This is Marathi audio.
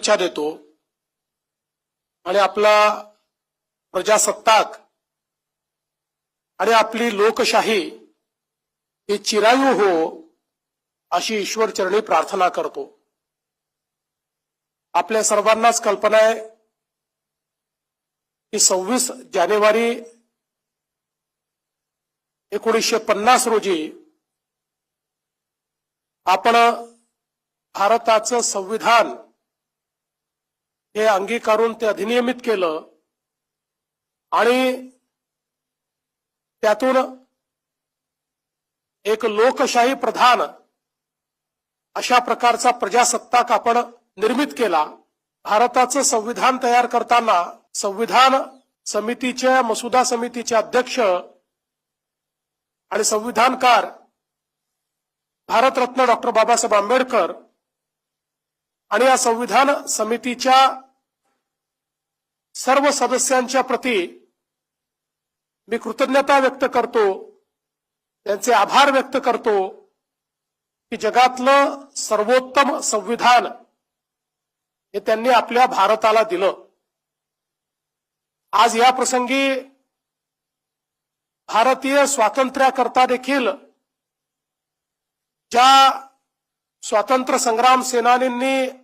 शुभेच्छा देतो आणि आपला प्रजासत्ताक आणि आपली लोकशाही ही चिरायू हो अशी ईश्वरचरणी प्रार्थना करतो। आपल्या सर्वांनाच कल्पना आहे की 26 जानेवारी 1950 रोजी आपण भारताचं संविधान हे अंगीकारून ते अधिनियमित केलं आणि त्यातून एक लोकशाही प्रधान अशा प्रकारचा प्रजासत्ताक आपण निर्मित केला। भारताचं संविधान तयार करताना संविधान समितीच्या मसुदा समितीचे अध्यक्ष आणि संविधानकार भारतरत्न डॉक्टर बाबासाहेब आंबेडकर आणि या संविधान समितीच्या सर्व सदस्यांच्या प्रती मी कृतज्ञता व्यक्त करतो, त्यांचे आभार व्यक्त करतो की जगातलं सर्वोत्तम संविधान हे त्यांनी आपल्या भारताला दिलं। आज या प्रसंगी भारतीय स्वातंत्र्याकरता देखील ज्या स्वातंत्र्य संग्राम सेनानींनी